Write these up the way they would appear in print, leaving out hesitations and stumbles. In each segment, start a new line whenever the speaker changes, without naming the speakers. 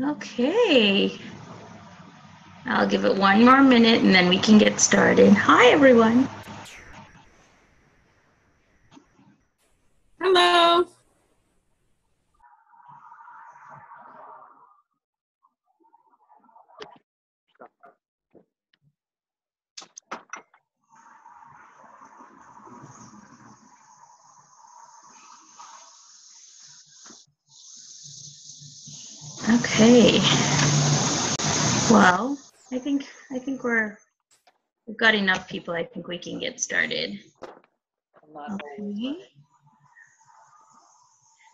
Okay, I'll give it one more minute and then we can get started. Hi, everyone.
Hello.
Okay. Well, I think we've got enough people. I think we can get started. Okay.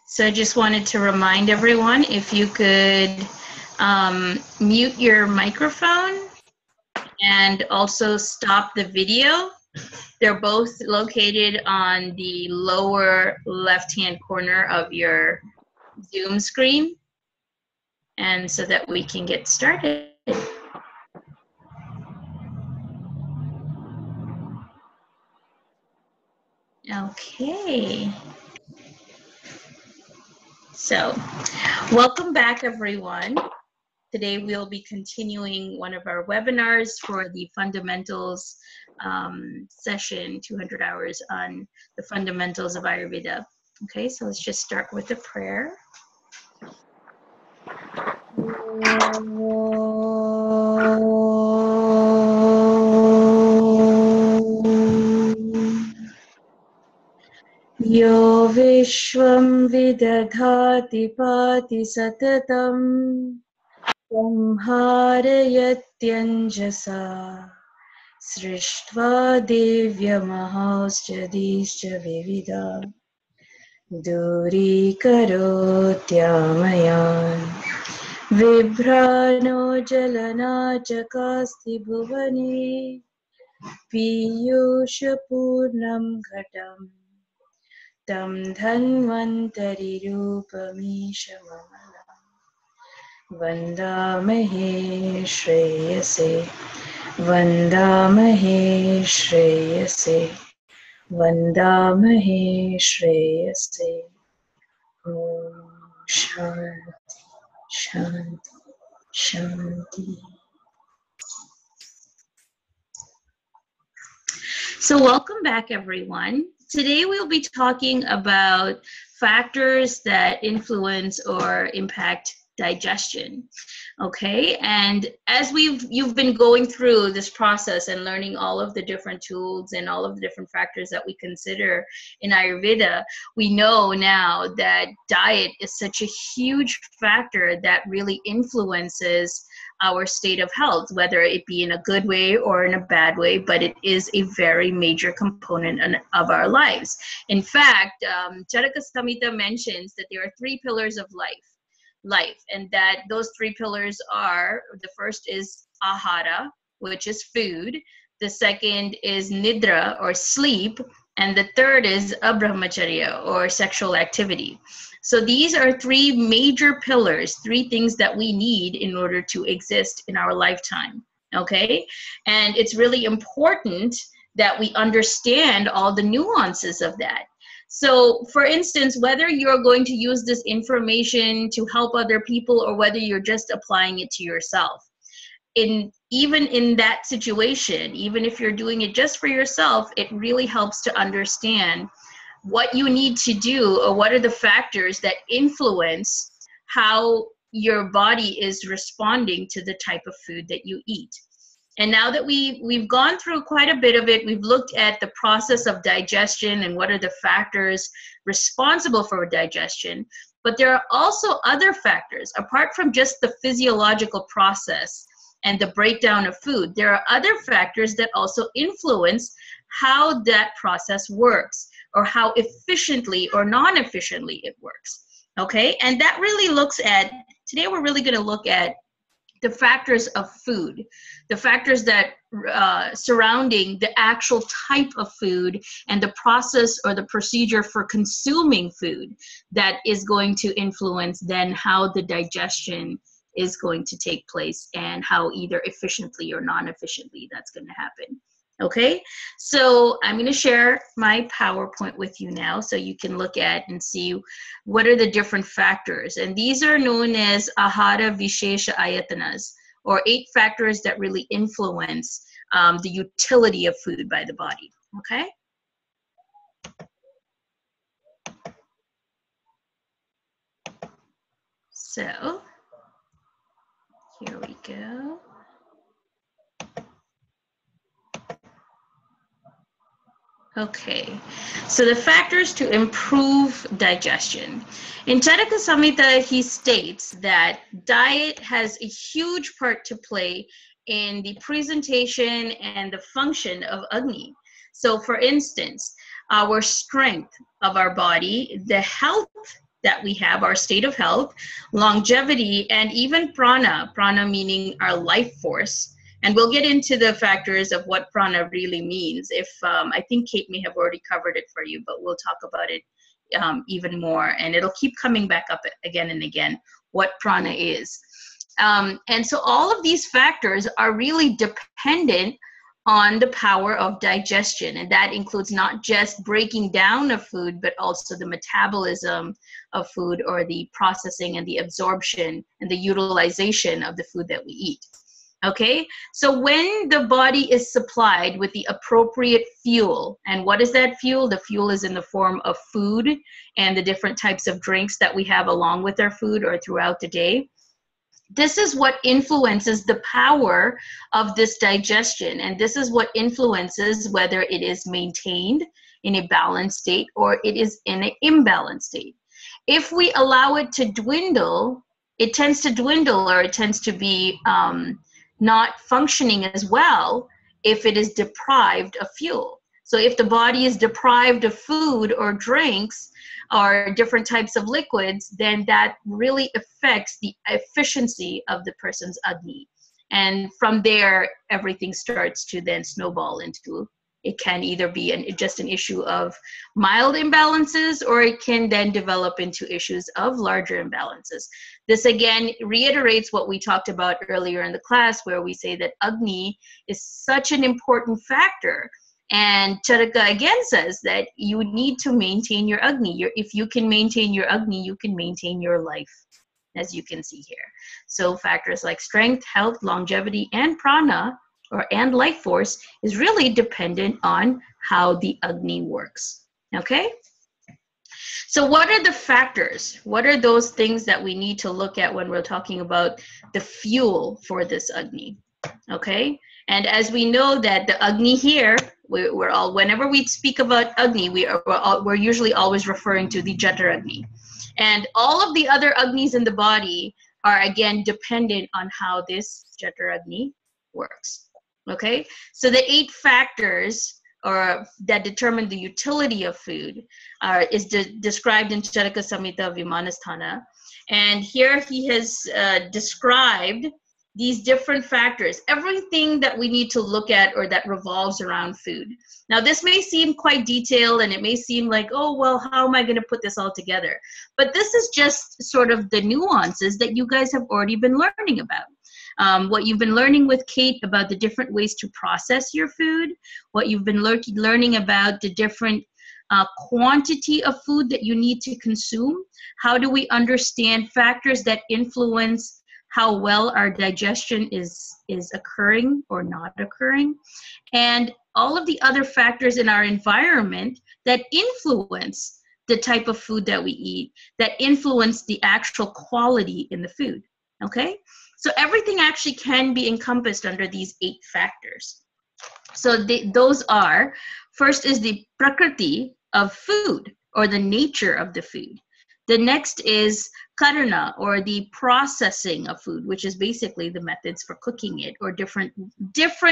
So I just wanted to remind everyone, if you could mute your microphone and also stop the video. They're both located on the lower left-hand corner of your Zoom screen, and so that we can get started. Okay. So, welcome back, everyone. Today we'll be continuing one of our webinars for the fundamentals session, 200 hours on the fundamentals of Ayurveda. Okay, so let's just start with a prayer. Yo Vishwam Vidadhati Pati Satatam Samharayatyanjasa Srishtva Devya Mahausjadischa Vivida Duri Karotyamayan Vibhrano Jalana Chakasti Bhuvani Piyusha Purnam Ghatam Tam Dhanvantari Rupamisha Mamala Vandamahe Shreyase Vandamahe Shreyase Vandamahe Shreyase. Om Shanti Shanti Shanti. So welcome back, everyone. Today we'll be talking about factors that influence or impact digestion. Okay, and as you've been going through this process and learning all of the different tools and all of the different factors that we consider in Ayurveda, we know now that diet is such a huge factor that really influences our state of health, whether it be in a good way or in a bad way, but it is a very major component of our lives. In fact, Charaka Samhita mentions that there are three pillars of life, and that those three pillars are, the first is ahara, which is food, the second is nidra or sleep, and the third is abrahmacharya or sexual activity. So these are three major pillars, three things that we need in order to exist in our lifetime, okay? And it's really important that we understand all the nuances of that. So for instance, whether you're going to use this information to help other people or whether you're just applying it to yourself, even in that situation, even if you're doing it just for yourself, it really helps to understand what you need to do or what are the factors that influence how your body is responding to the type of food that you eat. And now that we've gone through quite a bit of it, we've looked at the process of digestion and what are the factors responsible for digestion. But there are also other factors, apart from just the physiological process and the breakdown of food. There are other factors that also influence how that process works, or how efficiently or non-efficiently it works. Okay, and that really looks at, today we're really going to look at the factors of food, the factors that surrounding the actual type of food and the process or the procedure for consuming food that is going to influence then how the digestion is going to take place and how either efficiently or non-efficiently that's going to happen. Okay, so I'm going to share my PowerPoint with you now so you can look at and see what are the different factors. And these are known as Ahara Vishesha Ayatanas, or 8 factors that really influence the utility of food by the body. Okay? So, here we go. Okay, so the factors to improve digestion. In Charaka Samhita, he states that diet has a huge part to play in the presentation and the function of Agni. So for instance, our strength of our body, the health that we have, our state of health, longevity, and even prana, prana meaning our life force. And we'll get into the factors of what prana really means. If I think Kate may have already covered it for you, but we'll talk about it even more. And it'll keep coming back up again and again, what prana is. And so all of these factors are really dependent on the power of digestion. And that includes not just breaking down of food, but also the metabolism of food, or the processing and the absorption and the utilization of the food that we eat. Okay, so when the body is supplied with the appropriate fuel, and what is that fuel? The fuel is in the form of food and the different types of drinks that we have along with our food or throughout the day. This is what influences the power of this digestion, and this is what influences whether it is maintained in a balanced state or it is in an imbalanced state. If we allow it to dwindle, it tends to dwindle, or it tends to be not functioning as well if it is deprived of fuel. So if the body is deprived of food or drinks or different types of liquids, then that really affects the efficiency of the person's Agni. And from there, everything starts to then snowball into, it can either be just an issue of mild imbalances, or it can then develop into issues of larger imbalances. This again reiterates what we talked about earlier in the class, where we say that Agni is such an important factor. And Charaka again says that you need to maintain your Agni. If you can maintain your Agni, you can maintain your life, as you can see here. So factors like strength, health, longevity, and prana, and life force, is really dependent on how the Agni works. Okay? So what are the factors? What are those things that we need to look at when we're talking about the fuel for this Agni? Okay? And as we know that the Agni here, we're all, whenever we speak about Agni, we're usually always referring to the Jata Agni. And all of the other Agnis in the body are again dependent on how this Jata Agni works. Okay, so the 8 factors that determine the utility of food is described in Charaka Samhita Vimanasthana. And here he has described these different factors, everything that we need to look at or that revolves around food. Now, this may seem quite detailed, and it may seem like, oh, well, how am I going to put this all together? But this is just sort of the nuances that you guys have already been learning about. What you've been learning with Kate about the different ways to process your food, what you've been learning about the different quantity of food that you need to consume. How do we understand factors that influence how well our digestion is occurring or not occurring, and all of the other factors in our environment that influence the type of food that we eat, that influence the actual quality in the food, okay? So everything actually can be encompassed under these 8 factors. So those are, first is the prakriti of food, or the nature of the food. The next is karana, or the processing of food, which is basically the methods for cooking it, or different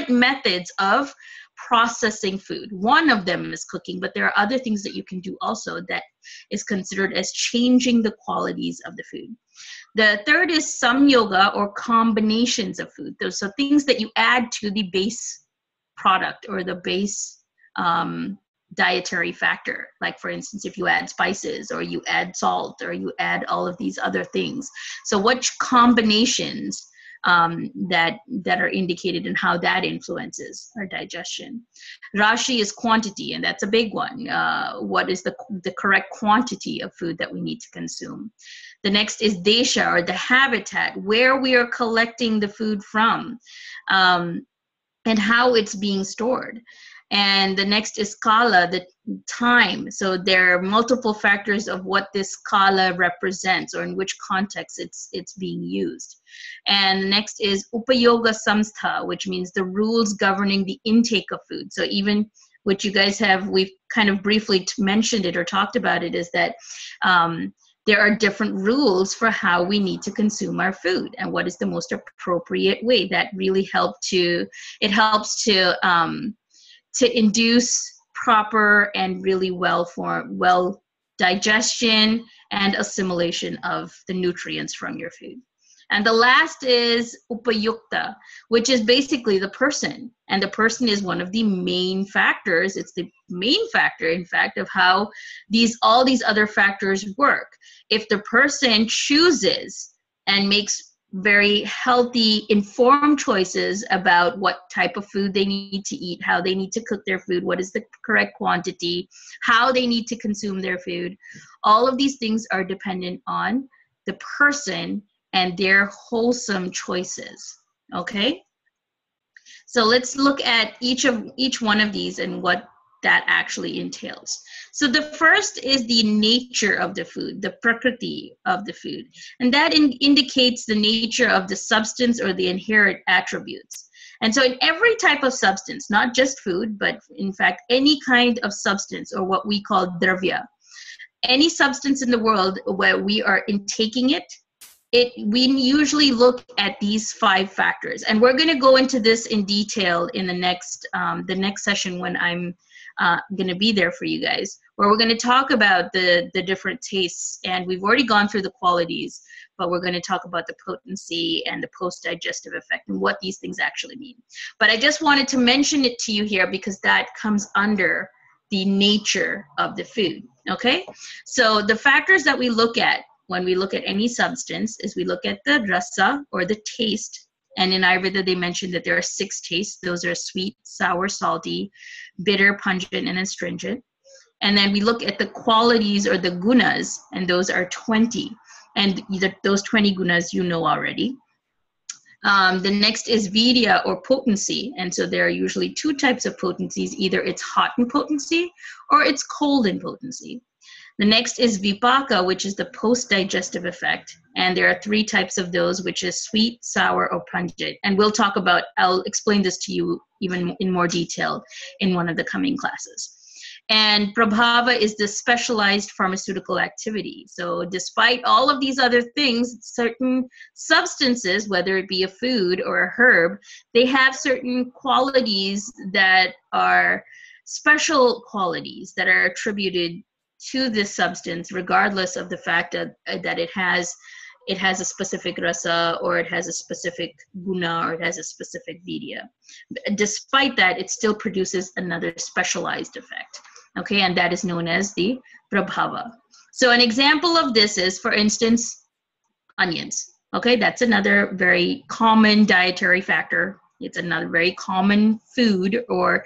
methods of processing food. One of them is cooking, but there are other things that you can do also that is considered as changing the qualities of the food. The third is samyoga, or combinations of food. So things that you add to the base product or the base dietary factor. Like, for instance, if you add spices, or you add salt, or you add all of these other things. So which combinations that are indicated and how that influences our digestion. Rashi is quantity, and that's a big one. What is the correct quantity of food that we need to consume? The next is Desha, or the habitat, where we are collecting the food from, and how it's being stored. And the next is Kala, the time. So there are multiple factors of what this Kala represents, or in which context it's being used. And the next is Upayoga Samstha, which means the rules governing the intake of food. So even what you guys have, we've kind of briefly mentioned it or talked about it, is that there are different rules for how we need to consume our food and what is the most appropriate way. That really helps to induce proper and really well digestion and assimilation of the nutrients from your food. And the last is upayukta, which is basically the person. And the person is one of the main factors. It's the main factor, in fact, of how all these other factors work. If the person chooses and makes very healthy, informed choices about what type of food they need to eat, how they need to cook their food, what is the correct quantity, how they need to consume their food, all of these things are dependent on the person and their wholesome choices. Okay, so let's look at each one of these and what that actually entails. So the first is the nature of the food, the prakriti of the food, and that indicates the nature of the substance or the inherent attributes. And so in every type of substance, not just food, but in fact any kind of substance, or what we call dravya, any substance in the world where we are intaking it, we usually look at these 5 factors. And we're going to go into this in detail in the next session when I'm going to be there for you guys, where we're going to talk about the different tastes. And we've already gone through the qualities, but we're going to talk about the potency and the post-digestive effect and what these things actually mean. But I just wanted to mention it to you here because that comes under the nature of the food. Okay, so the factors that we look at when we look at any substance is we look at the rasa, or the taste. And in Ayurveda, they mentioned that there are 6 tastes. Those are sweet, sour, salty, bitter, pungent, and astringent. And then we look at the qualities, or the gunas, and those are 20. And those 20 gunas you know already. The next is virya, or potency. And so there are usually 2 types of potencies. Either it's hot in potency or it's cold in potency. The next is vipaka, which is the post-digestive effect. And there are 3 types of those, which is sweet, sour, or pungent. And I'll explain this to you even in more detail in one of the coming classes. And prabhava is the specialized pharmaceutical activity. So despite all of these other things, certain substances, whether it be a food or a herb, they have certain qualities that are special qualities that are attributed to this substance, regardless of the fact that it has a specific rasa, or it has a specific guna, or it has a specific virya. Despite that, it still produces another specialized effect. Okay, and that is known as the prabhava. So an example of this is, for instance, onions. Okay, that's another very common dietary factor. It's another very common food or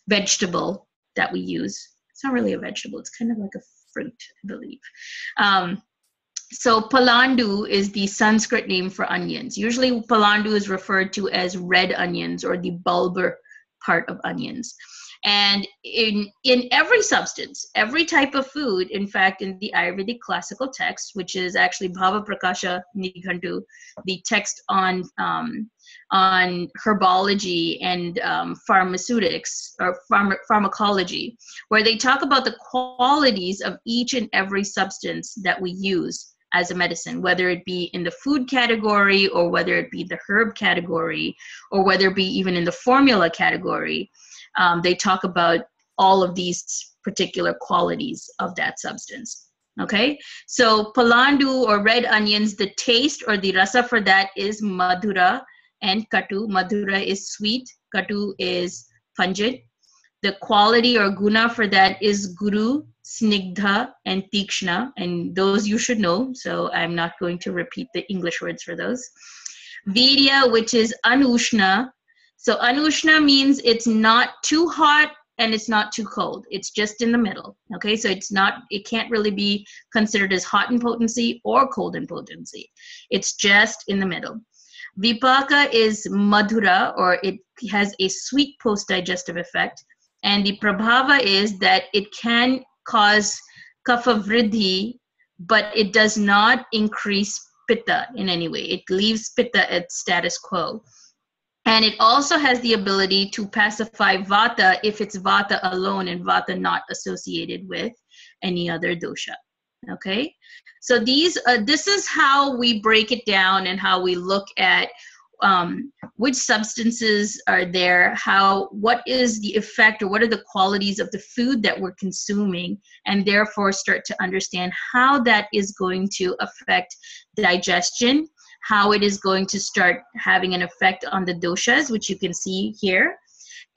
vegetable that we use. It's not really a vegetable. It's kind of like a fruit, I believe. So palandu is the Sanskrit name for onions. Usually palandu is referred to as red onions, or the bulbar part of onions. And in every substance, every type of food, in fact, in the Ayurvedic classical text, which is actually Bhava Prakasha Nighantu, the text on herbology and pharmaceutics, or pharmacology, where they talk about the qualities of each and every substance that we use as a medicine, whether it be in the food category, or whether it be the herb category, or whether it be even in the formula category. They talk about all of these particular qualities of that substance. Okay, so palandu, or red onions, the taste or the rasa for that is madhura and katu. Madhura is sweet, katu is pungent. The quality or guna for that is guru, snigdha, and tikshna, and those you should know, so I'm not going to repeat the English words for those. Virya, which is anushna. So anushna means it's not too hot and it's not too cold. It's just in the middle. Okay, so it can't really be considered as hot in potency or cold in potency. It's just in the middle. Vipaka is madhura, or it has a sweet post-digestive effect. And the prabhava is that it can cause kapha vridhi, but it does not increase pitta in any way. It leaves pitta at status quo. And it also has the ability to pacify vata if it's vata alone and vata not associated with any other dosha. Okay, so this is how we break it down and how we look at which substances are there, what is the effect or what are the qualities of the food that we're consuming, and therefore start to understand how that is going to affect digestion, how it is going to start having an effect on the doshas, which you can see here,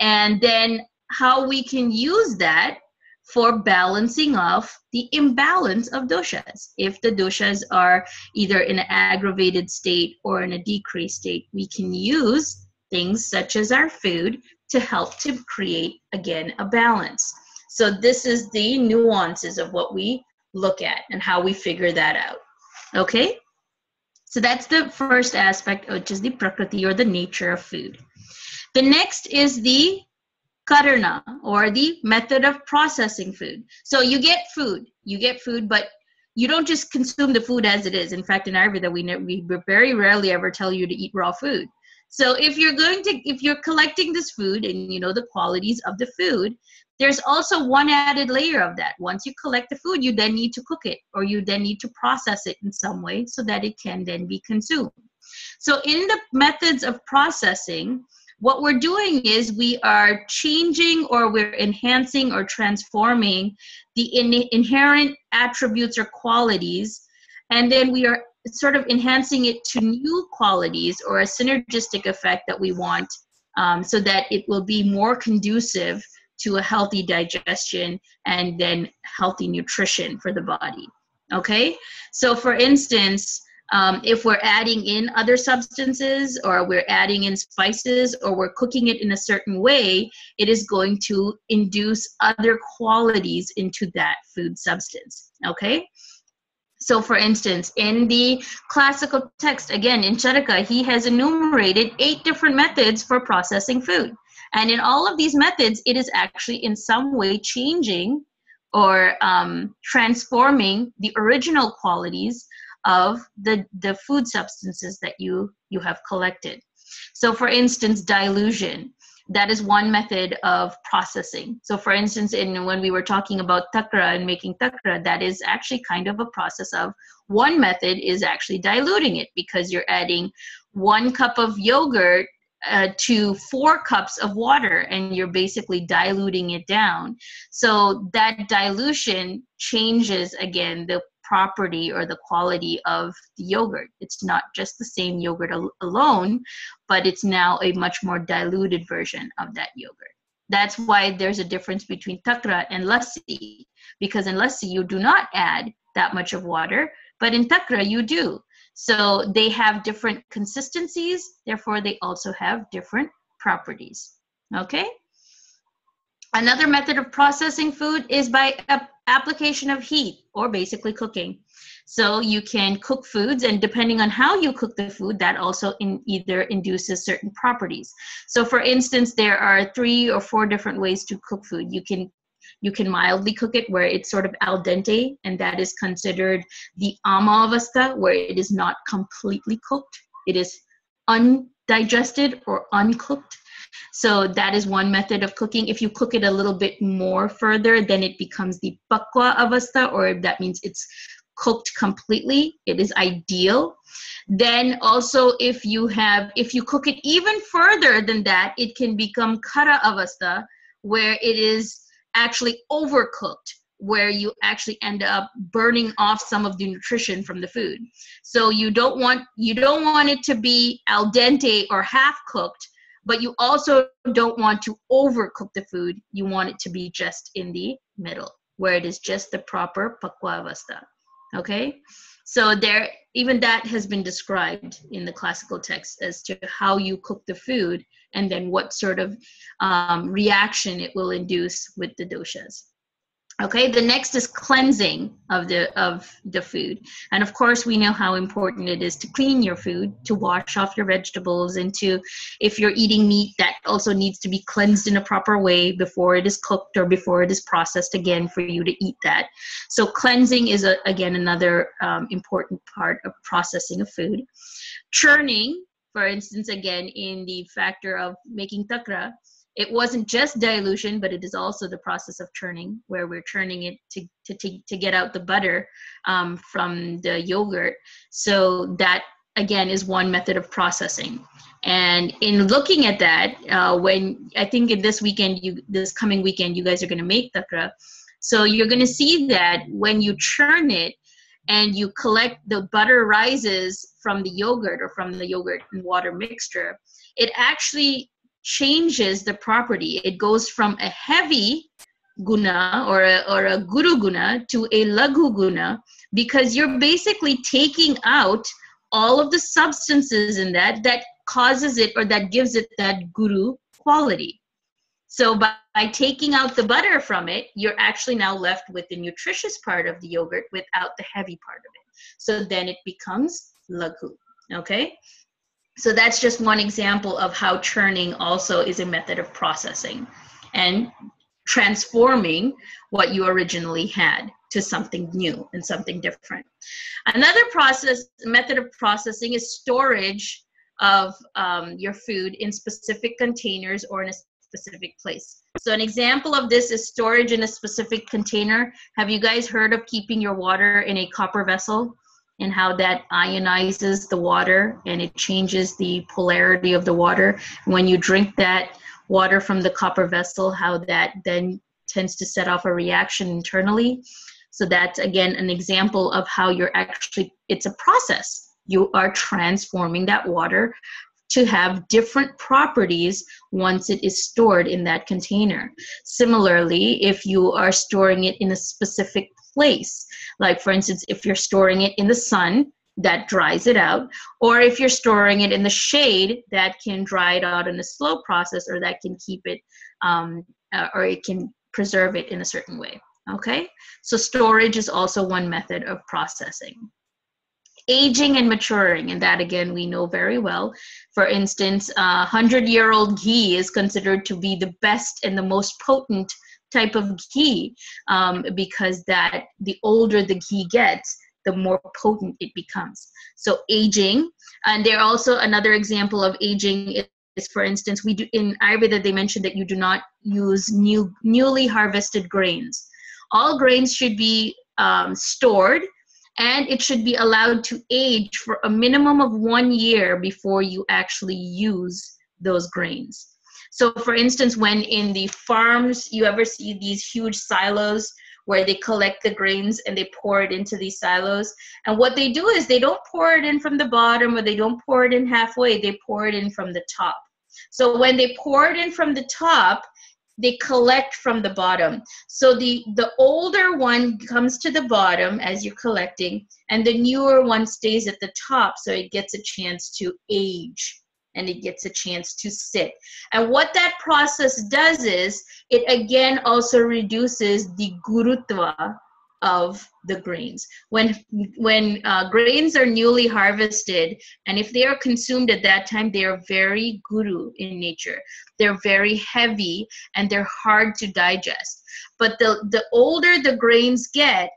and then how we can use that for balancing off the imbalance of doshas. If the doshas are either in an aggravated state or in a decreased state, we can use things such as our food to help to create, again, a balance. So this is the nuances of what we look at and how we figure that out. Okay? So that's the first aspect, which is the prakriti, or the nature of food. The next is the karana, or the method of processing food. So you get food, but you don't just consume the food as it is. In fact, in Ayurveda, we very rarely ever tell you to eat raw food. So if you're collecting this food and you know the qualities of the food, there's also one added layer of that. Once you collect the food, you then need to cook it, or you then need to process it in some way so that it can then be consumed. So in the methods of processing, what we're doing is we are changing, or we're enhancing or transforming the inherent attributes or qualities, and then we are sort of enhancing it to new qualities or a synergistic effect that we want, so that it will be more conducive to a healthy digestion and then healthy nutrition for the body. Okay, so for instance, if we're adding in other substances, or we're adding in spices, or we're cooking it in a certain way, it is going to induce other qualities into that food substance. Okay, so for instance, in the classical text, again, in Charaka, he has enumerated 8 different methods for processing food. And in all of these methods, it is actually in some way changing or transforming the original qualities of the food substances that you have collected. So for instance, dilution, that is one method of processing. So for instance, when we were talking about takra and making takra, that is actually kind of a process of, one method is actually diluting it, because you're adding 1 cup of yogurt to 4 cups of water, and you're basically diluting it down. So that dilution changes, again, the property or the quality of the yogurt. It's not just the same yogurt alone, but it's now a much more diluted version of that yogurt. That's why there's a difference between takra and lassi, because in lassi you do not add that much of water, but in takra you do. So they have different consistencies, therefore they also have different properties. Okay? Another method of processing food is by application of heat, or basically cooking. So you can cook foods, and depending on how you cook the food, that also either induces certain properties. So for instance, there are 3 or 4 different ways to cook food. You can mildly cook it, where it's sort of al dente, and that is considered the amavasta, where it is not completely cooked. It is undigested or uncooked. So that is one method of cooking. If you cook it a little bit more further, then it becomes the pakwa avastha, or that means it's cooked completely. It is ideal. Then also, if you cook it even further than that, it can become kara avastha, where it is actually overcooked, where you actually end up burning off some of the nutrition from the food. So you don't want it to be al dente or half cooked, but you also don't want to overcook the food. You want it to be just in the middle, where it is just the proper pakwa-avastha. Okay? So there, even that has been described in the classical text as to how you cook the food and then what sort of reaction it will induce with the doshas. Okay, the next is cleansing of the food. And of course, we know how important it is to clean your food, to wash off your vegetables, and to, if you're eating meat, that also needs to be cleansed in a proper way before it is cooked or before it is processed again for you to eat that. So cleansing is, again, another important part of processing of food. Churning, for instance, again, in the factor of making takra, it wasn't just dilution, but it is also the process of churning, where we're churning it to get out the butter from the yogurt. So that, again, is one method of processing. And in looking at that, when I think in this coming weekend, you guys are going to make takra. So you're going to see that when you churn it and you collect the butter rises from the yogurt or from the yogurt and water mixture, it actually changes the property. It goes from a heavy guna or a guru guna to a laghu guna, because you're basically taking out all of the substances in that causes it, or that gives it that guru quality. So by taking out the butter from it, you're actually now left with the nutritious part of the yogurt without the heavy part of it. So then it becomes laghu. Okay? So that's just one example of how churning also is a method of processing and transforming what you originally had to something new and something different. Another method of processing is storage of your food in specific containers or in a specific place. So an example of this is storage in a specific container. Have you guys heard of keeping your water in a copper vessel? And how that ionizes the water and it changes the polarity of the water. When you drink that water from the copper vessel, how that then tends to set off a reaction internally. So that's, again, an example of how it's a process. You are transforming that water to have different properties once it is stored in that container. Similarly, if you are storing it in a specific place, like for instance, if you're storing it in the sun, that dries it out, or if you're storing it in the shade, that can dry it out in a slow process, or that can keep it, or it can preserve it in a certain way. Okay, so storage is also one method of processing. Aging and maturing, and that, again, we know very well. For instance, 100-year-old ghee is considered to be the best and the most potent type of ghee, because that the older the ghee gets, the more potent it becomes. So aging, and there also another example of aging is, for instance, we do in Ayurveda, they mentioned that you do not use newly harvested grains. All grains should be stored, and it should be allowed to age for a minimum of 1 year before you actually use those grains. So for instance, when in the farms, you ever see these huge silos where they collect the grains and they pour it into these silos. And what they do is they don't pour it in from the bottom, or they don't pour it in halfway, they pour it in from the top. So when they pour it in from the top, they collect from the bottom. So the older one comes to the bottom as you're collecting, and the newer one stays at the top, so it gets a chance to age and it gets a chance to sit. And what that process does is, it again also reduces the gurutva of the grains. When grains are newly harvested, and if they are consumed at that time, they are very guru in nature. They're very heavy and they're hard to digest. But the older the grains get,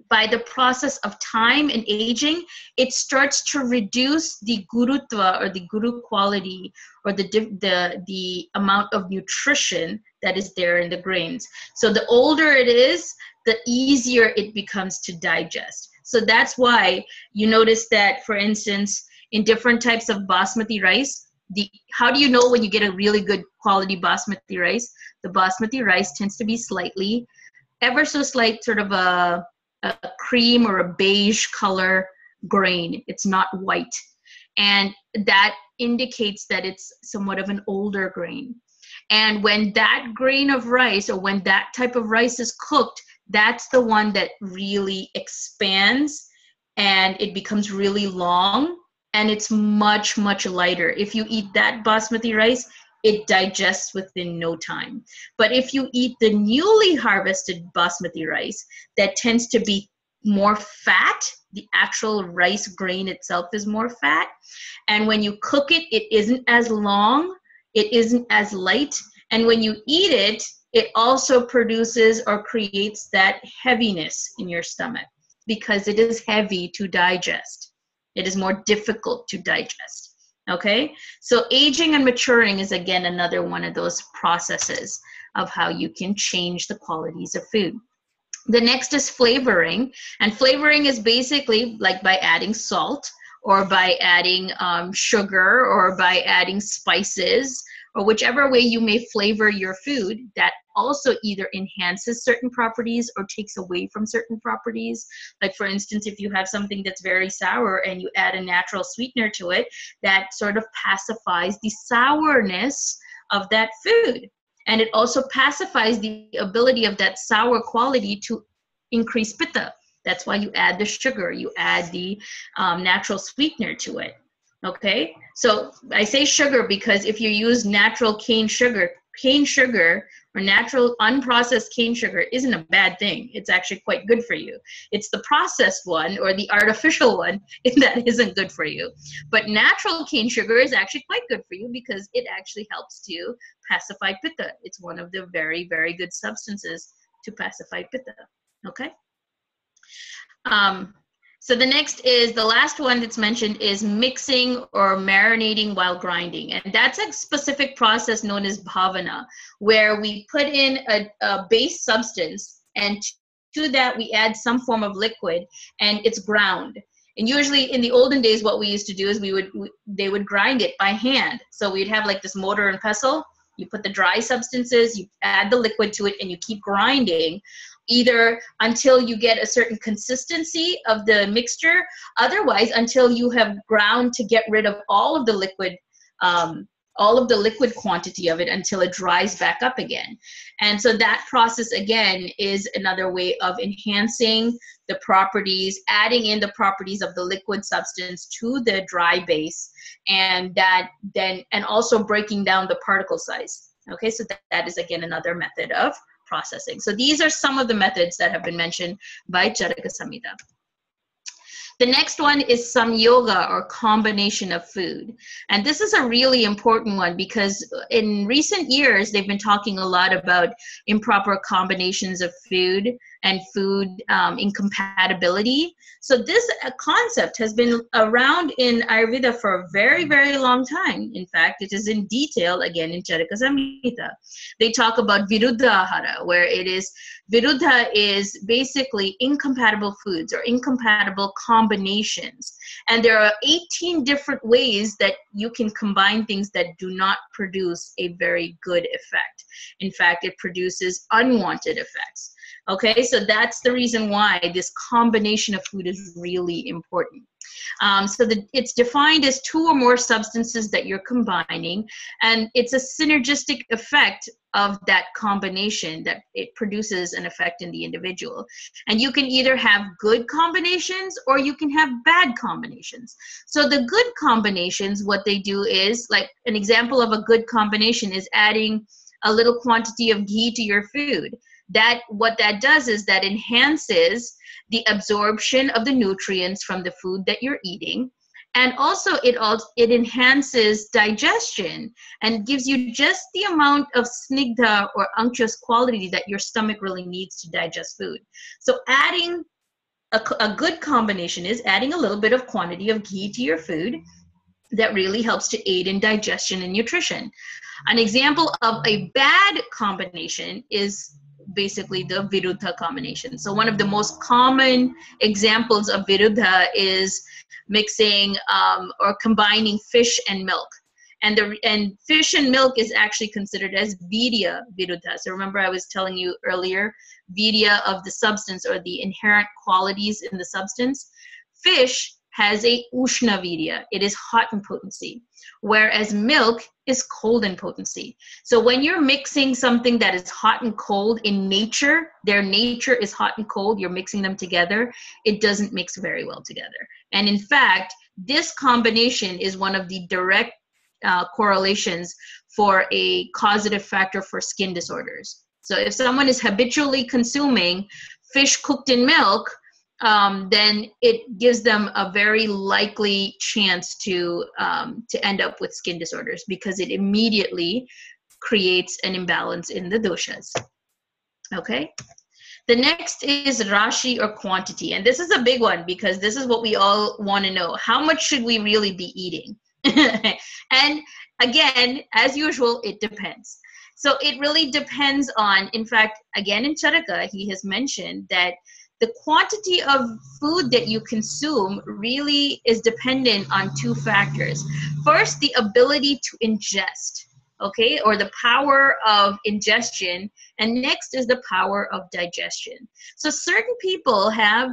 by the process of time and aging, it starts to reduce the gurutva, or the guru quality, or the amount of nutrition that is there in the grains. So the older it is, the easier it becomes to digest. So that's why you notice that, for instance, in different types of basmati rice, how do you know when you get a really good quality basmati rice? The basmati rice tends to be slightly, ever so slight, sort of a cream or a beige color grain. It's not white. And that indicates that it's somewhat of an older grain. And when that grain of rice, or when that type of rice is cooked, that's the one that really expands and it becomes really long, and it's much, much lighter. If you eat that basmati rice, it digests within no time. But if you eat the newly harvested basmati rice, that tends to be more fat. The actual rice grain itself is more fat. And when you cook it, it isn't as long, it isn't as light. And when you eat it, it also produces or creates that heaviness in your stomach because it is heavy to digest. It is more difficult to digest. Okay, so aging and maturing is again another one of those processes of how you can change the qualities of food. The next is flavoring, and flavoring is basically like by adding salt or by adding sugar or by adding spices, or whichever way you may flavor your food, that also either enhances certain properties or takes away from certain properties. Like for instance, if you have something that's very sour and you add a natural sweetener to it, that sort of pacifies the sourness of that food. And it also pacifies the ability of that sour quality to increase pitta. That's why you add the sugar, you add the natural sweetener to it. Okay, so I say sugar because if you use natural cane sugar or natural unprocessed cane sugar isn't a bad thing. It's actually quite good for you. It's the processed one or the artificial one that isn't good for you. But natural cane sugar is actually quite good for you because it actually helps to pacify pitta. It's one of the very, very good substances to pacify pitta. Okay. So the next is, the last one that's mentioned is mixing or marinating while grinding. And that's a specific process known as bhavana, where we put in a base substance and to that we add some form of liquid and it's ground. And usually in the olden days, what we used to do is they would grind it by hand. So we'd have like this mortar and pestle. You put the dry substances, you add the liquid to it, and you keep grinding either until you get a certain consistency of the mixture, otherwise until you have ground to get rid of all of the liquid quantity of it until it dries back up again. And so that process again is another way of enhancing the properties, adding in the properties of the liquid substance to the dry base, and also breaking down the particle size. Okay, so that is again another method of processing. So these are some of the methods that have been mentioned by Charaka Samhita. The next one is samyoga, or combination of food. And this is a really important one because in recent years, they've been talking a lot about improper combinations of food and food incompatibility. So this concept has been around in Ayurveda for a very, very long time. In fact, it is in detail again in Charaka Samhita. They talk about viruddha ahara, where it is, viruddha is basically incompatible foods or incompatible combinations. And there are 18 different ways that you can combine things that do not produce a very good effect. In fact, it produces unwanted effects. Okay, so that's the reason why this combination of food is really important. It's defined as two or more substances that you're combining, and it's a synergistic effect of that combination that it produces an effect in the individual. And you can either have good combinations or you can have bad combinations. So the good combinations, what they do is, like an example of a good combination is adding a little quantity of ghee to your food. What that does is that enhances the absorption of the nutrients from the food that you're eating. And also it enhances digestion and gives you just the amount of snigdha or unctuous quality that your stomach really needs to digest food. So adding a good combination is adding a little bit of quantity of ghee to your food that really helps to aid in digestion and nutrition. An example of a bad combination is basically the viruddha combination. So one of the most common examples of viruddha is mixing or combining fish and milk. And fish and milk is actually considered as vidya viruddha. So remember I was telling you earlier, vidya of the substance or the inherent qualities in the substance. Fish has a ushna virya. It is hot in potency, whereas milk is cold in potency. So when you're mixing something that is hot and cold in nature, their nature is hot and cold, you're mixing them together, it doesn't mix very well together. And in fact, this combination is one of the direct correlations for a causative factor for skin disorders. So if someone is habitually consuming fish cooked in milk, then it gives them a very likely chance to end up with skin disorders, because it immediately creates an imbalance in the doshas. Okay. The next is rashi, or quantity. And this is a big one, because this is what we all want to know. How much should we really be eating? And again, as usual, it depends. So it really depends on, in fact, again, in Charaka, he has mentioned that the quantity of food that you consume really is dependent on two factors. First, the ability to ingest, okay, or the power of ingestion, and next is the power of digestion. So certain people have,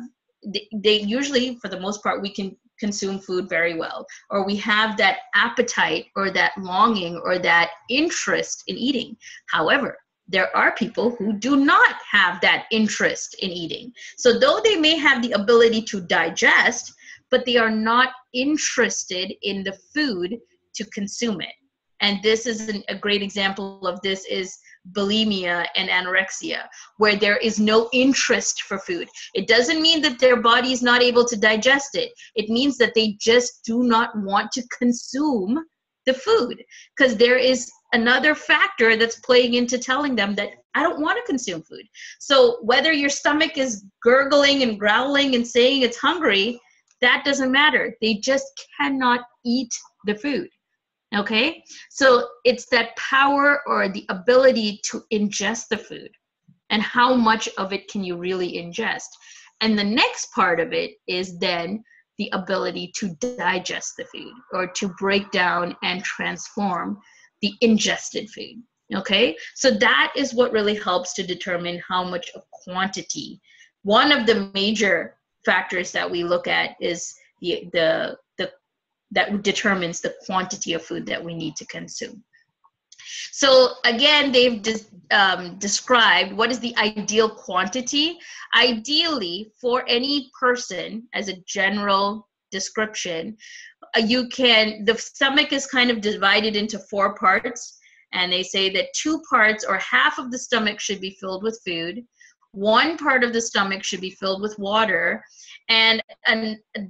they usually, for the most part, we can consume food very well, or we have that appetite or that longing or that interest in eating. However, there are people who do not have that interest in eating. So though they may have the ability to digest, but they are not interested in the food to consume it. And this is a great example of this is bulimia and anorexia, where there is no interest for food. It doesn't mean that their body is not able to digest it. It means that they just do not want to consume the food, because there is another factor that's playing into telling them that I don't want to consume food. So whether your stomach is gurgling and growling and saying it's hungry, that doesn't matter. They just cannot eat the food. Okay, so it's that power or the ability to ingest the food, and how much of it can you really ingest. And the next part of it is then the ability to digest the food, or to break down and transform the ingested food. Okay, so that is what really helps to determine how much of quantity. One of the major factors that we look at is that determines the quantity of food that we need to consume. So again, they've described what is the ideal quantity. Ideally, for any person, as a general description, the stomach is kind of divided into 4 parts, and they say that 2 parts, or half of the stomach, should be filled with food. 1 part of the stomach should be filled with water, and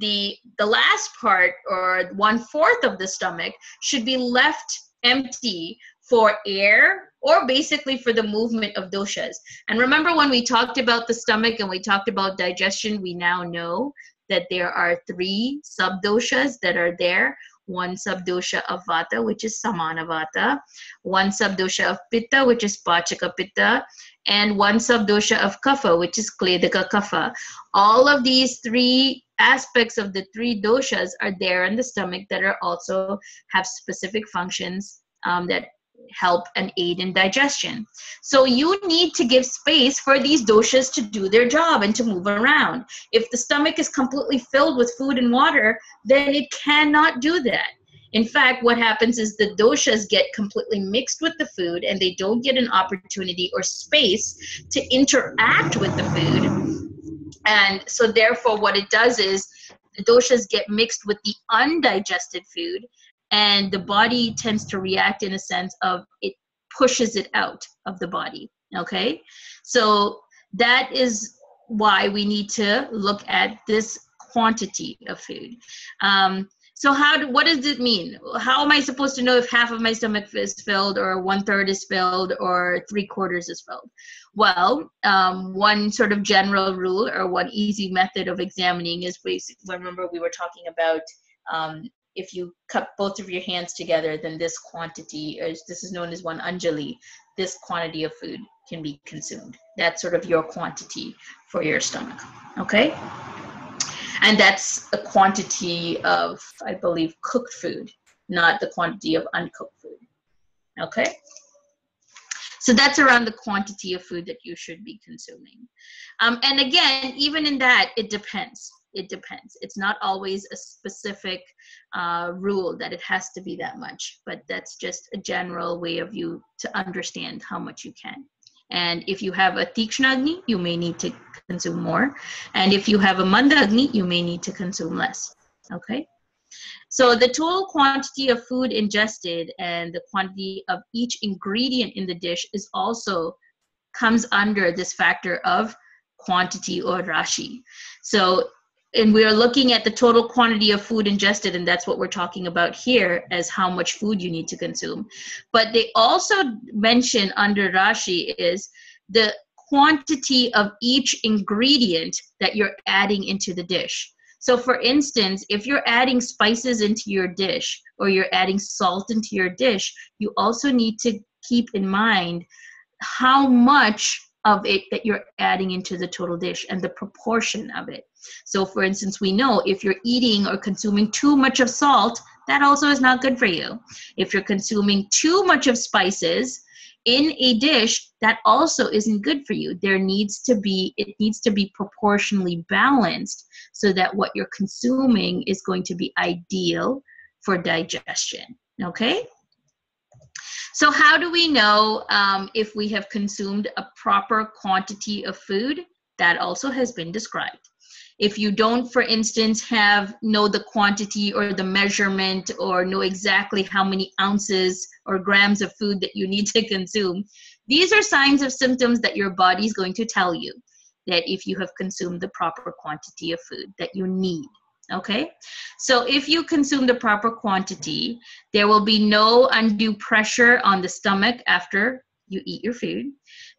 the last part, or 1/4 of the stomach, should be left empty for air, or basically for the movement of doshas. And remember, when we talked about the stomach and we talked about digestion, we now know that there are 3 subdoshas that are there. 1 subdosha of vata, which is samana vata, 1 subdosha of pitta, which is pachaka pitta, and 1 subdosha of kapha, which is kledaka kapha. All of these 3 aspects of the 3 doshas are there in the stomach that are also have specific functions that help and aid in digestion. So you need to give space for these doshas to do their job and to move around. If the stomach is completely filled with food and water, then it cannot do that. In fact, what happens is the doshas get completely mixed with the food, and they don't get an opportunity or space to interact with the food. And so therefore what it does is the doshas get mixed with the undigested food, and the body tends to react in a sense of it pushes it out of the body. Okay, so that is why we need to look at this quantity of food. So what does it mean? How am I supposed to know if half of my stomach is filled, or 1/3 is filled, or 3/4 is filled? Well, one sort of general rule, or one easy method of examining is basically, remember we were talking about if you cup both of your hands together, then this quantity, this is known as 1 anjali, this quantity of food can be consumed. That's sort of your quantity for your stomach, okay? And that's a quantity of, I believe, cooked food, not the quantity of uncooked food, okay? So that's around the quantity of food that you should be consuming. And again, even in that, it depends. It depends. It's not always a specific rule that it has to be that much, but that's just a general way of you to understand how much you can. And if you have a Tikshna Agni, you may need to consume more. And if you have a Manda Agni, you may need to consume less. Okay? So the total quantity of food ingested and the quantity of each ingredient in the dish is also comes under this factor of quantity or rashi. So, and we're looking at the total quantity of food ingested, and that's what we're talking about here as how much food you need to consume. But they also mention under rashi is the quantity of each ingredient that you're adding into the dish. So for instance, if you're adding spices into your dish or you're adding salt into your dish, you also need to keep in mind how much of it that you're adding into the total dish and the proportion of it. So for instance, we know if you're eating or consuming too much of salt, that also is not good for you. If you're consuming too much of spices in a dish, that also isn't good for you. It needs to be proportionally balanced so that what you're consuming is going to be ideal for digestion, okay? So how do we know if we have consumed a proper quantity of food? That also has been described. If you don't, for instance, know the quantity or the measurement or know exactly how many ounces or grams of food that you need to consume, these are signs of symptoms that your body is going to tell you that if you have consumed the proper quantity of food that you need. Okay, so if you consume the proper quantity, there will be no undue pressure on the stomach after you eat your food.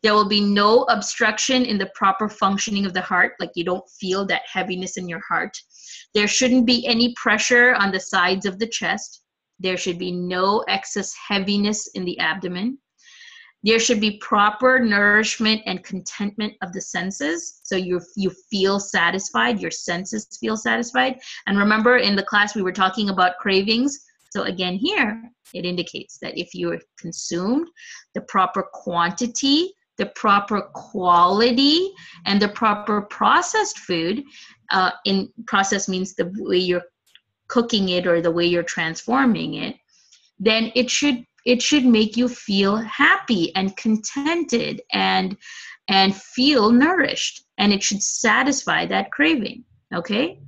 There will be no obstruction in the proper functioning of the heart, like you don't feel that heaviness in your heart. There shouldn't be any pressure on the sides of the chest. There should be no excess heaviness in the abdomen. There should be proper nourishment and contentment of the senses. So you feel satisfied, your senses feel satisfied. And remember in the class we were talking about cravings. So again here, it indicates that if you consumed the proper quantity, the proper quality, and the proper processed food, in process means the way you're cooking it or the way you're transforming it, then it should make you feel happy and contented and feel nourished, and it should satisfy that craving, okay?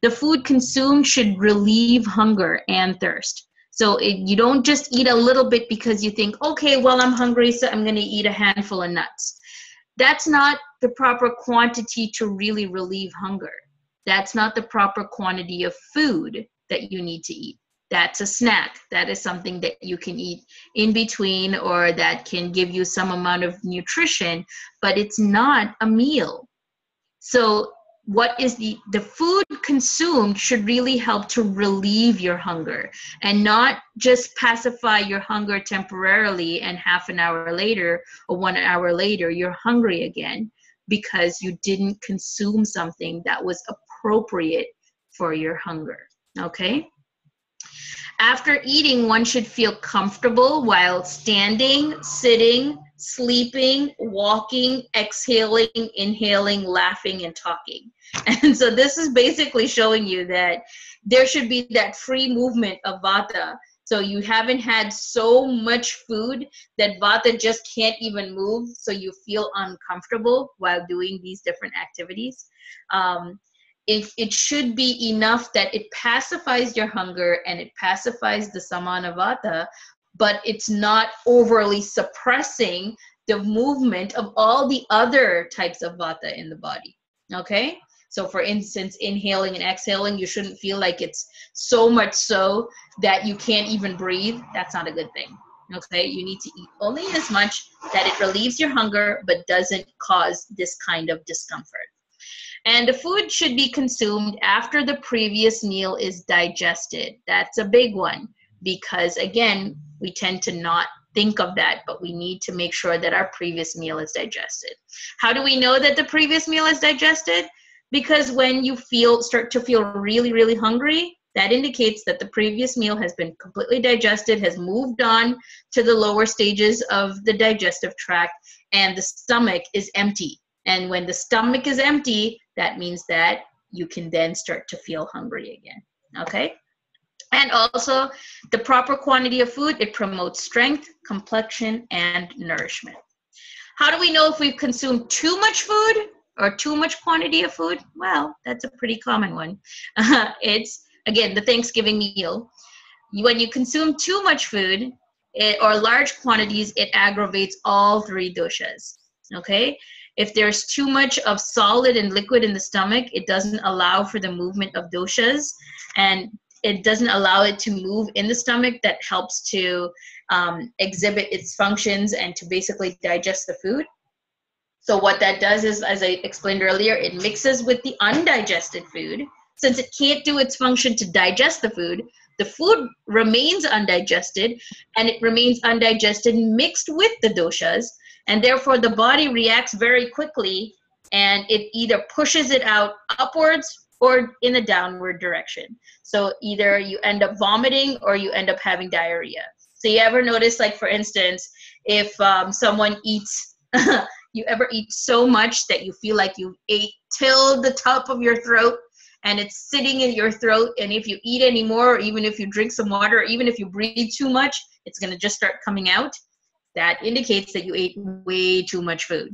The food consumed should relieve hunger and thirst. So you don't just eat a little bit because you think, okay, well, I'm hungry, so I'm gonna eat a handful of nuts. That's not the proper quantity to really relieve hunger. That's not the proper quantity of food that you need to eat. That's a snack. That is something that you can eat in between or that can give you some amount of nutrition, but it's not a meal. So what is the food consumed should really help to relieve your hunger and not just pacify your hunger temporarily and half an hour later or 1 hour later, you're hungry again because you didn't consume something that was appropriate for your hunger, okay? After eating, one should feel comfortable while standing, sitting, sleeping, walking, exhaling, inhaling, laughing, and talking. And so this is basically showing you that there should be that free movement of vata. So you haven't had so much food that vata just can't even move, so you feel uncomfortable while doing these different activities. It should be enough that it pacifies your hunger and it pacifies the samana vata, but it's not overly suppressing the movement of all the other types of vata in the body, okay? So for instance, inhaling and exhaling, you shouldn't feel like it's so much so that you can't even breathe. That's not a good thing, okay? You need to eat only as much that it relieves your hunger but doesn't cause this kind of discomfort. And the food should be consumed after the previous meal is digested. That's a big one because, again, we tend to not think of that, but we need to make sure that our previous meal is digested. How do we know that the previous meal is digested? Because when you start to feel really, really hungry, that indicates that the previous meal has been completely digested, has moved on to the lower stages of the digestive tract, and the stomach is empty. And when the stomach is empty, that means that you can then start to feel hungry again. Okay. And also the proper quantity of food, it promotes strength, complexion, and nourishment. How do we know if we've consumed too much food or too much quantity of food? Well, that's a pretty common one. It's, again, the Thanksgiving meal. When you consume too much food or large quantities, it aggravates all three doshas, okay? If there's too much of solid and liquid in the stomach, it doesn't allow for the movement of doshas, and it doesn't allow it to move in the stomach that helps to exhibit its functions and to basically digest the food. So what that does is, as I explained earlier, it mixes with the undigested food. Since it can't do its function to digest the food remains undigested, and it remains undigested mixed with the doshas, and therefore the body reacts very quickly, and it either pushes it out upwards or in a downward direction. So either you end up vomiting or you end up having diarrhea. So you ever notice, like, for instance, if someone eats, you ever eat so much that you feel like you ate till the top of your throat and it's sitting in your throat, and if you eat any more, or even if you drink some water, or even if you breathe too much, it's gonna just start coming out? That indicates that you ate way too much food.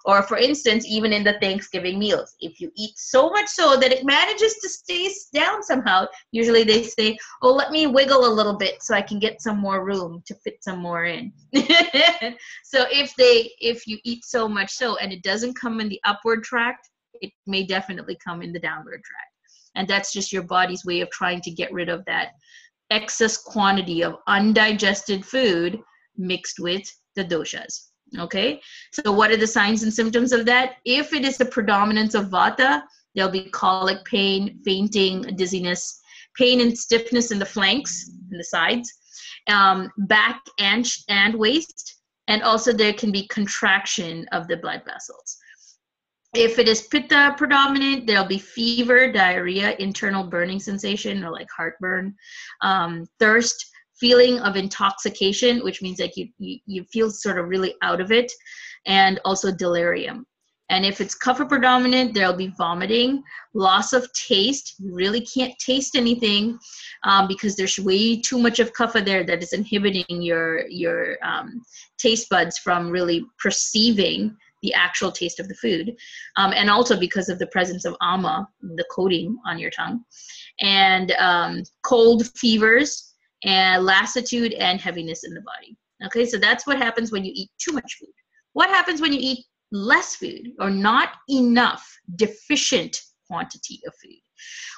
Or for instance, even in the Thanksgiving meals, if you eat so much so that it manages to stay down somehow, usually they say, oh, let me wiggle a little bit so I can get some more room to fit some more in. So if you eat so much so and it doesn't come in the upward tract, it may definitely come in the downward tract. And that's just your body's way of trying to get rid of that excess quantity of undigested food mixed with the doshas. Okay, so what are the signs and symptoms of that? If it is a predominance of vata, there'll be colic pain, fainting, dizziness, pain and stiffness in the flanks and the sides, back and waist, and also there can be contraction of the blood vessels. If it is pitta predominant, there'll be fever, diarrhea, internal burning sensation or like heartburn, thirst, feeling of intoxication, which means like you feel sort of really out of it, and also delirium. And if it's kapha predominant, there'll be vomiting, loss of taste. You really can't taste anything because there's way too much of kapha there that is inhibiting your taste buds from really perceiving the actual taste of the food, and also because of the presence of ama, the coating on your tongue, and cold fevers, and lassitude and heaviness in the body. Okay, so that's what happens when you eat too much food. What happens when you eat less food or not enough, deficient quantity of food?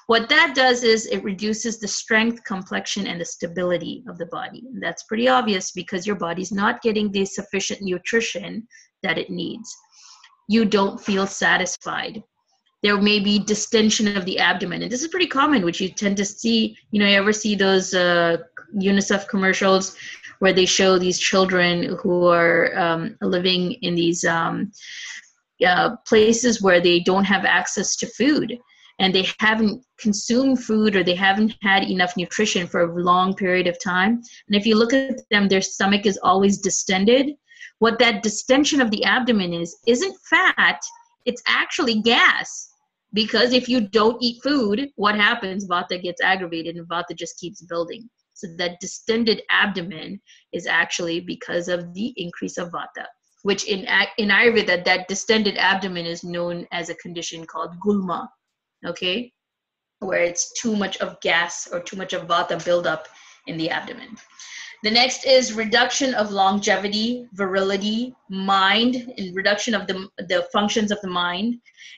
What that does is it reduces the strength, complexion, and the stability of the body. And that's pretty obvious because your body's not getting the sufficient nutrition that it needs. You don't feel satisfied. There may be distension of the abdomen. And this is pretty common, which you tend to see, you ever see those UNICEF commercials where they show these children who are living in these places where they don't have access to food, and they haven't consumed food or they haven't had enough nutrition for a long period of time. And if you look at them, their stomach is always distended. What that distension of the abdomen isn't fat, it's actually gas. Because if you don't eat food, what happens? Vata gets aggravated and vata just keeps building. So that distended abdomen is actually because of the increase of vata, which in Ayurveda, that distended abdomen is known as a condition called gulma, okay? Where it's too much of gas or too much of vata buildup in the abdomen. The next is reduction of longevity, virility, mind, and reduction of the functions of the mind,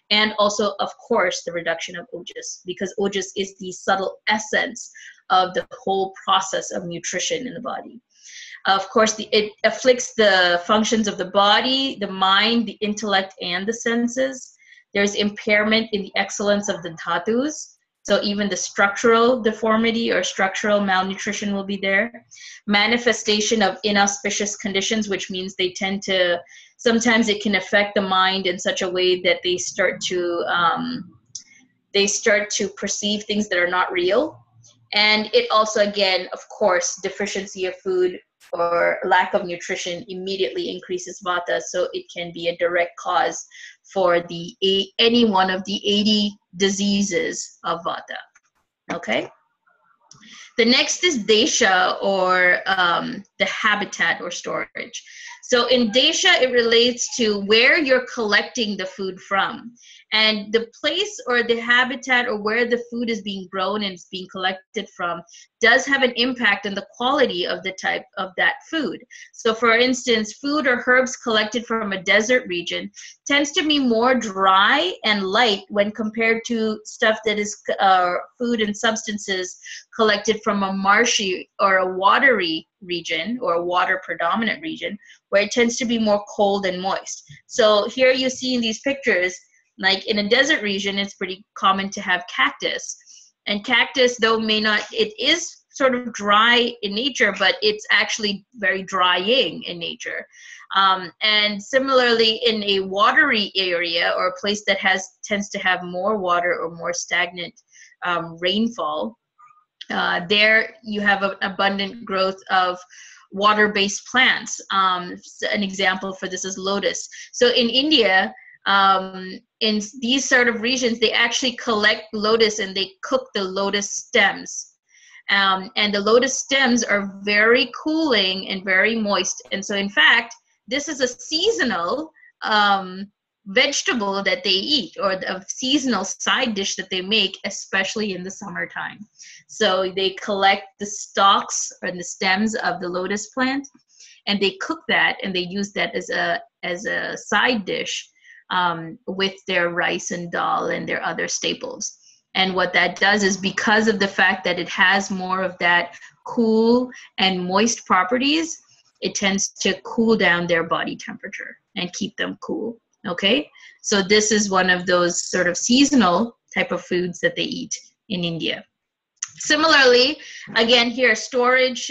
and also, of course, the reduction of ojas, because ojas is the subtle essence of the whole process of nutrition in the body. Of course, it afflicts the functions of the body, the mind, the intellect, and the senses. There's impairment in the excellence of the dhatus. So even the structural deformity or structural malnutrition will be there. Manifestation of inauspicious conditions, which means they tend to, sometimes it can affect the mind in such a way that they start to perceive things that are not real. And it also, again, of course, deficiency of food or lack of nutrition immediately increases vata, so it can be a direct cause for any one of the 80 diseases of vata. Okay. The next is Desha, or the habitat or storage. So in Desha, it relates to where you're collecting the food from. And the place or the habitat or where the food is being grown and is being collected from does have an impact on the quality of the type of that food. So for instance, food or herbs collected from a desert region tends to be more dry and light when compared to stuff that is food and substances collected from a marshy or a watery region or a water predominant region, where it tends to be more cold and moist. So here you see in these pictures, like in a desert region, it's pretty common to have cactus. And cactus, though may not, it is sort of dry in nature, but it's actually very drying in nature. And similarly, in a watery area or a place that tends to have more water or more stagnant rainfall, there you have an abundant growth of water-based plants. An example for this is lotus. So in India, in these sort of regions, they actually collect lotus and they cook the lotus stems. And the lotus stems are very cooling and very moist. And so in fact, this is a seasonal vegetable that they eat, or a seasonal side dish that they make, especially in the summertime. So they collect the stalks or the stems of the lotus plant, and they cook that, and they use that as a side dish with their rice and dal and their other staples. And what that does is, because of the fact that it has more of that cool and moist properties, it tends to cool down their body temperature and keep them cool. Okay, so this is one of those sort of seasonal type of foods that they eat in India. Similarly, again here, storage,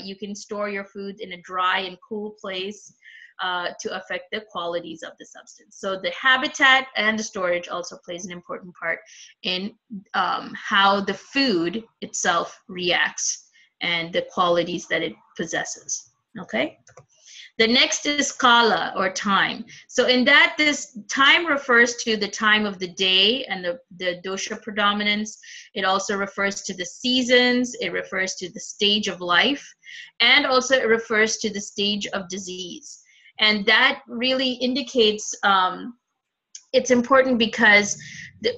you can store your food in a dry and cool place to affect the qualities of the substance. So the habitat and the storage also plays an important part in how the food itself reacts and the qualities that it possesses. Okay. The next is kala, or time. So in that, this time refers to the time of the day and the dosha predominance. It also refers to the seasons. It refers to the stage of life. And also it refers to the stage of disease. And that really indicates, it's important because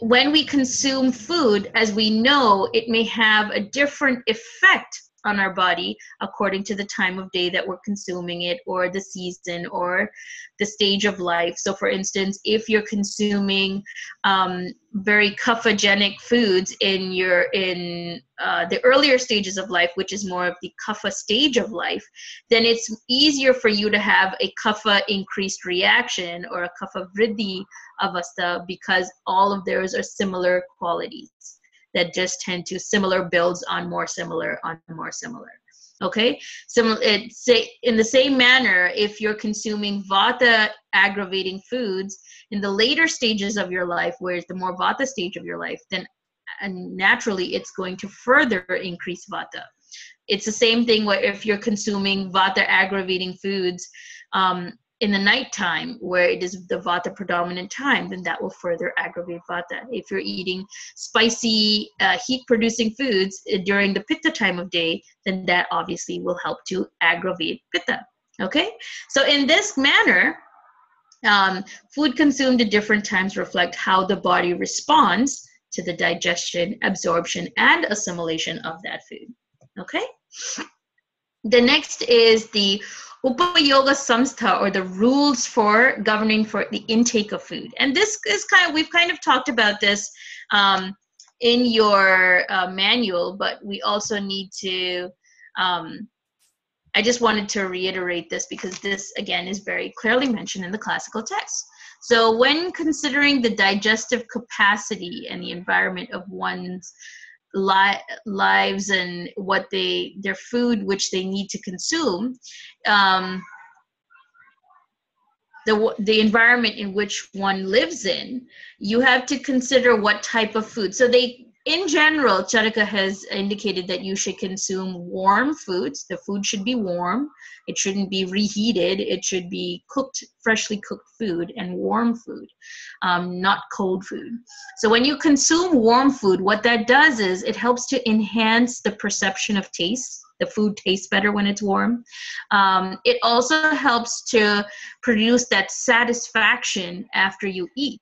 when we consume food, as we know, it may have a different effect on our body according to the time of day that we're consuming it, or the season, or the stage of life. So for instance, if you're consuming very kaphagenic foods in the earlier stages of life, which is more of the kapha stage of life, then it's easier for you to have a kapha increased reaction or a kapha vriddhi avastha, because all of those are similar qualities that just tend to similar builds on more similar on more similar. Okay, so in the same manner, if you're consuming vata aggravating foods in the later stages of your life, whereas the more vata stage of your life, then naturally it's going to further increase vata. It's the same thing where if you're consuming vata aggravating foods in the nighttime, where it is the vata predominant time, then that will further aggravate vata. If you're eating spicy, heat-producing foods during the pitta time of day, then that obviously will help to aggravate pitta. Okay? So in this manner, food consumed at different times reflect how the body responds to the digestion, absorption, and assimilation of that food. Okay? The next is the Upayoga Samstha, or the rules for governing for the intake of food. And this is we've kind of talked about this in your manual, but we also need to, I just wanted to reiterate this because this again is very clearly mentioned in the classical text. So when considering the digestive capacity and the environment of one's lives and what their food which they need to consume, the environment in which one lives in, you have to consider what type of food. So they in general, Charaka has indicated that you should consume warm foods. The food should be warm. It shouldn't be reheated. It should be cooked, freshly cooked food and warm food, not cold food. So when you consume warm food, what that does is it helps to enhance the perception of taste. The food tastes better when it's warm. It also helps to produce that satisfaction after you eat.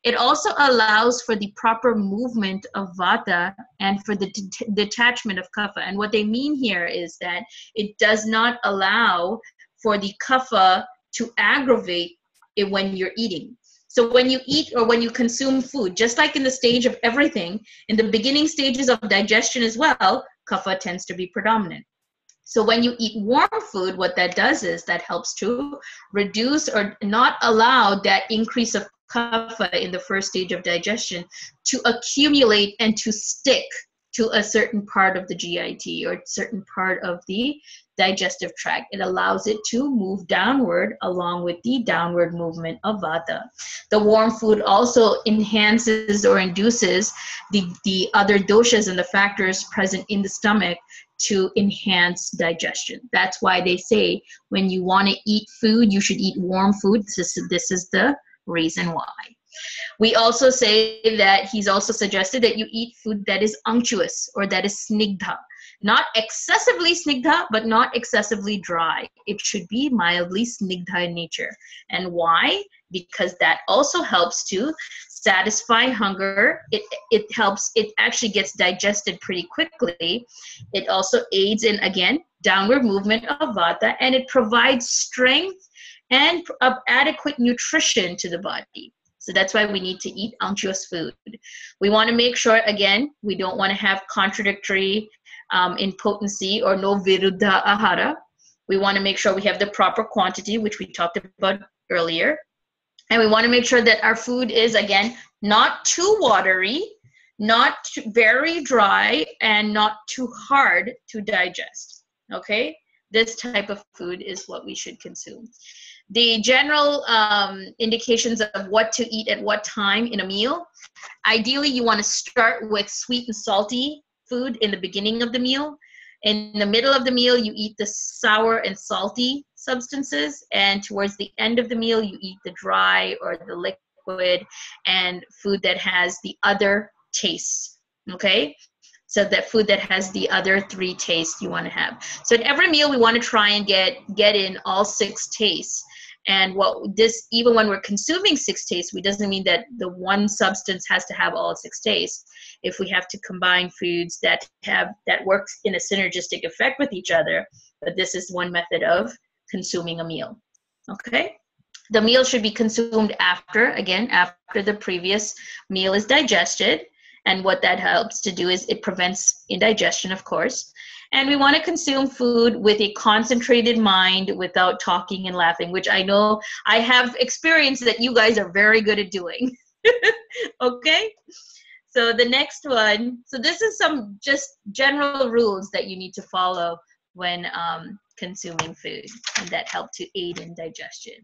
It also allows for the proper movement of vata and for the detachment of kapha. And what they mean here is that it does not allow for the kapha to aggravate it when you're eating. So when you eat or when you consume food, just like in the stage of everything, in the beginning stages of digestion as well, kapha tends to be predominant. So when you eat warm food, what that does is that helps to reduce or not allow that increase of kapha in the first stage of digestion to accumulate and to stick to a certain part of the GIT or certain part of the digestive tract. It allows it to move downward along with the downward movement of vata. The warm food also enhances or induces the other doshas and the factors present in the stomach to enhance digestion. That's why they say when you want to eat food, you should eat warm food. This is the reason why. We also say that he's also suggested that you eat food that is unctuous or that is snigdha. Not excessively snigdha, but not excessively dry. It should be mildly snigdha in nature. And why? Because that also helps to satisfy hunger. It helps, it actually gets digested pretty quickly. It also aids in, again, downward movement of vata, and it provides strength and adequate nutrition to the body. So that's why we need to eat unctuous food. We want to make sure, again, we don't want to have contradictory in potency or no viruddha ahara. We want to make sure we have the proper quantity, which we talked about earlier. And we want to make sure that our food is, again, not too watery, not too, very dry, and not too hard to digest. Okay? This type of food is what we should consume. The general indications of what to eat at what time in a meal. Ideally, you want to start with sweet and salty food in the beginning of the meal. In the middle of the meal, you eat the sour and salty substances. And towards the end of the meal, you eat the dry or the liquid and food that has the other tastes. Okay? So that food that has the other three tastes you want to have. So at every meal, we want to try and get in all 6 tastes. And what this, even when we're consuming 6 tastes, it doesn't mean that the one substance has to have all 6 tastes. If we have to combine foods that works in a synergistic effect with each other, but this is one method of consuming a meal. Okay? The meal should be consumed after the previous meal is digested. And what that helps to do is it prevents indigestion, of course. And we want to consume food with a concentrated mind without talking and laughing, which I know I have experienced that you guys are very good at doing. Okay? So the next one, so this is some just general rules that you need to follow when consuming food, and that help to aid in digestion.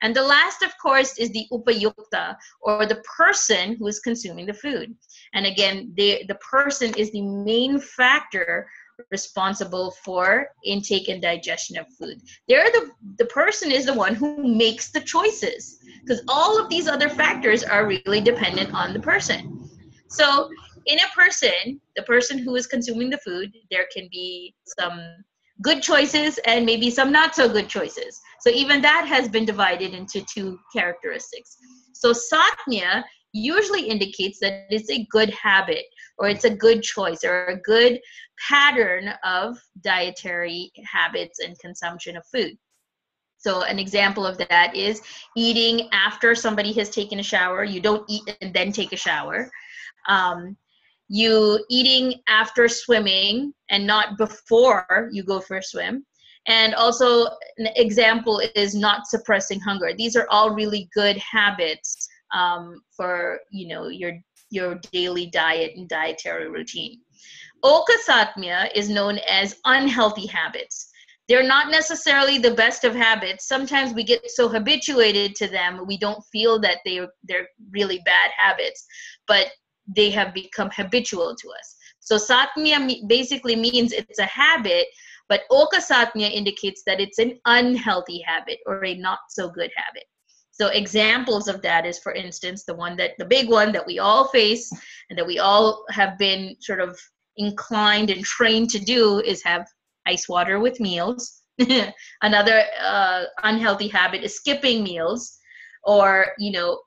And the last, of course, is the upayukta, or the person who is consuming the food. And again, the person is the main factor responsible for intake and digestion of food. The person is the one who makes the choices, because all of these other factors are really dependent on the person. So in a person, the person who is consuming the food, there can be some good choices and maybe some not so good choices. So even that has been divided into 2 characteristics. So satmya usually indicates that it's a good habit, or it's a good choice, or a good pattern of dietary habits and consumption of food. So an example of that is eating after somebody has taken a shower. You don't eat and then take a shower. You eating after swimming and not before you go for a swim. And also an example is not suppressing hunger. These are all really good habits for your daily diet and dietary routine. Okasatmya is known as unhealthy habits. They're not necessarily the best of habits. Sometimes we get so habituated to them, we don't feel that they're really bad habits. But they have become habitual to us. So satmya basically means it's a habit, but okasatmya indicates that it's an unhealthy habit or a not so good habit. So examples of that is, for instance, the big one that we all face and that we all have been sort of inclined and trained to do is have ice water with meals. Another unhealthy habit is skipping meals, or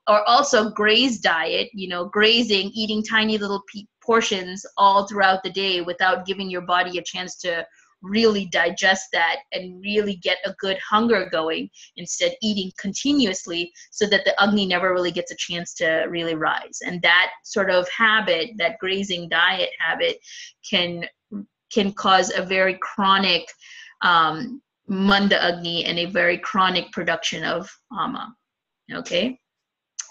also graze diet, grazing, eating tiny little portions all throughout the day without giving your body a chance to really digest that and really get a good hunger going, instead eating continuously so that the Agni never really gets a chance to really rise. And that sort of habit, that grazing diet habit, can cause a very chronic Manda Agni and a very chronic production of Ama. Okay?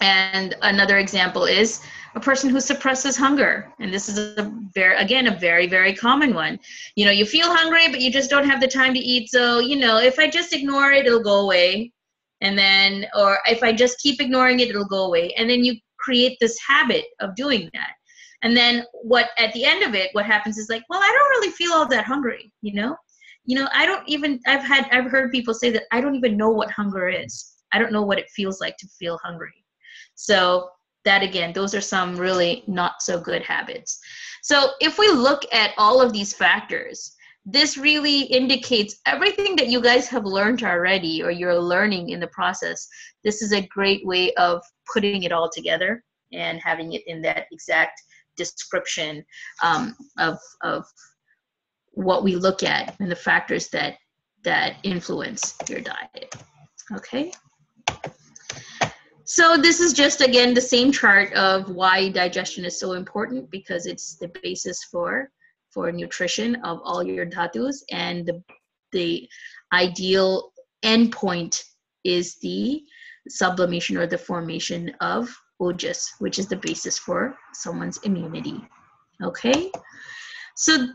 And another example is a person who suppresses hunger. And this is a very, very common one. You feel hungry, but you just don't have the time to eat. So, if I just ignore it, it'll go away. And then, or if I just keep ignoring it, it'll go away. And then you create this habit of doing that. And then at the end of it, what happens is like, well, I don't really feel all that hungry, I've heard people say that I don't even know what hunger is. I don't know what it feels like to feel hungry. So that, again, those are some really not so good habits. So if we look at all of these factors, this really indicates everything that you guys have learned already, or you're learning in the process. This is a great way of putting it all together and having it in that exact description of what we look at and the factors that influence your diet. Okay. So this is just, again, the same chart of why digestion is so important, because it's the basis for nutrition of all your dhatus, and the ideal endpoint is the sublimation or the formation of ojas, which is the basis for someone's immunity. Okay, so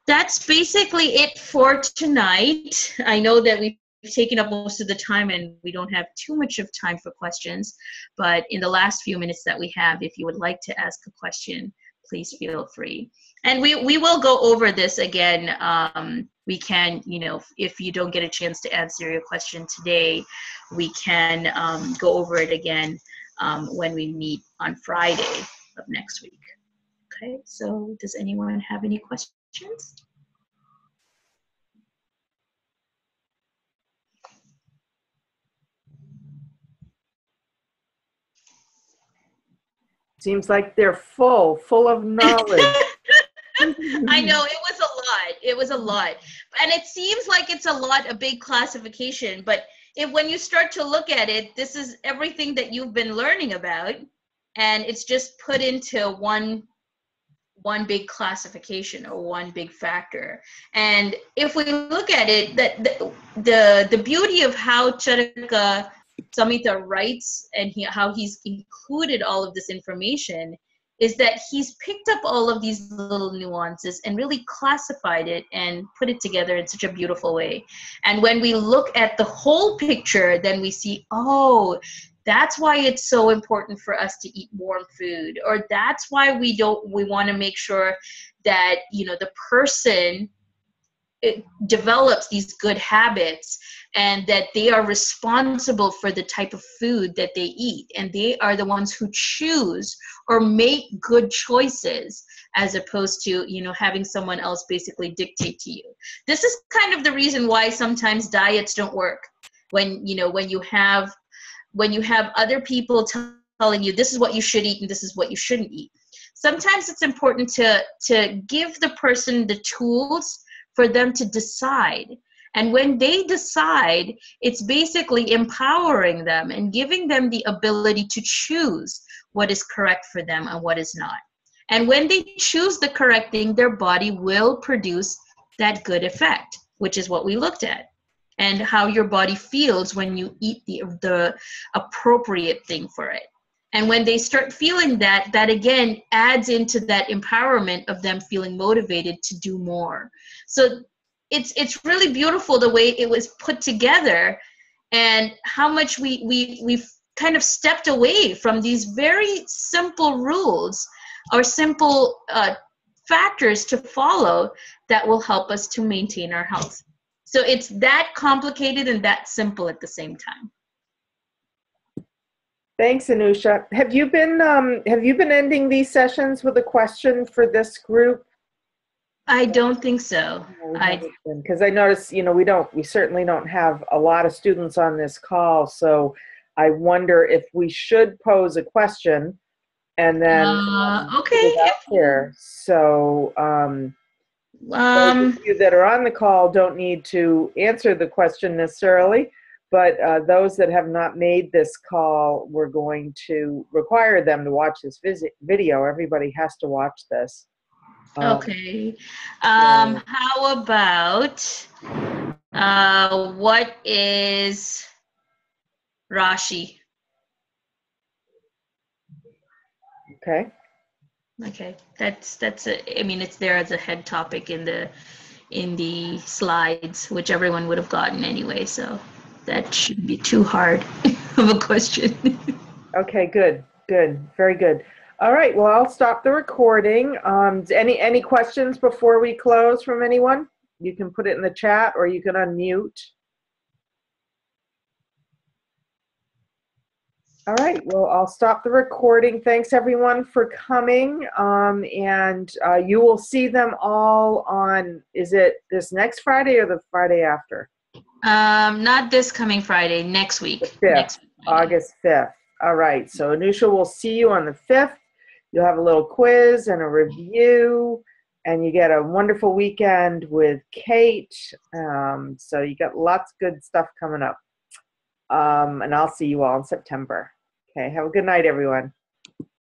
that's basically it for tonight. I know that we've taken up most of the time and we don't have too much of time for questions, but in the last few minutes that we have, if you would like to ask a question, please feel free. And we will go over this again. We can, if you don't get a chance to answer your question today, we can go over it again when we meet on Friday of next week. Okay, so does anyone have any questions?
Seems like they're full of knowledge.
I know, it was a lot. And it seems like it's a big classification, but when you start to look at it, this is everything that you've been learning about, and it's just put into one big classification or one big factor. And if we look at it, that the beauty of how Charaka Samhita writes and how he's included all of this information is that he's picked up all of these little nuances and really classified it and put it together in such a beautiful way. And when we look at the whole picture, then we see, oh, that's why it's so important for us to eat warm food, or that's why we want to make sure that, the person develops these good habits, and that they are responsible for the type of food that they eat, and they are the ones who choose or make good choices, as opposed to having someone else basically dictate to you. This is kind of the reason why sometimes diets don't work, when you have other people telling you this is what you should eat and this is what you shouldn't eat. Sometimes it's important to give the person the tools for them to decide. And when they decide, it's basically empowering them and giving them the ability to choose what is correct for them and what is not. And when they choose the correct thing, their body will produce that good effect, which is what we looked at, and how your body feels when you eat the appropriate thing for it. And when they start feeling that again adds into that empowerment of them feeling motivated to do more. So it's really beautiful the way it was put together, and how much we've kind of stepped away from these very simple rules or simple factors to follow that will help us to maintain our health. So it's that complicated and that simple at the same time.
Thanks, Anusha. Have you been ending these sessions with a question for this group?
I don't think so.
Because I noticed, we certainly don't have a lot of students on this call, so I wonder if we should pose a question and then
okay.
put it out there. So those of you that are on the call don't need to answer the question necessarily, but those that have not made this call, we're going to require them to watch this video. Everybody has to watch this.
Okay. How about what is Rashi?
Okay.
Okay. That's I mean, it's there as a head topic in the slides, which everyone would have gotten anyway, so that shouldn't be too hard of a question.
Okay, good. Very good. All right, well, I'll stop the recording. Any questions before we close from anyone? You can put it in the chat or you can unmute. All right, well, I'll stop the recording. Thanks, everyone, for coming. And you will see them all on, is it this next Friday or the Friday after?
Not this coming Friday, next week.
The 5th,
next week,
August 5th. All right, so Anusha will see you on the 5th. You'll have a little quiz and a review, and you get a wonderful weekend with Kate. So you got lots of good stuff coming up. And I'll see you all in September. Okay, have a good night, everyone.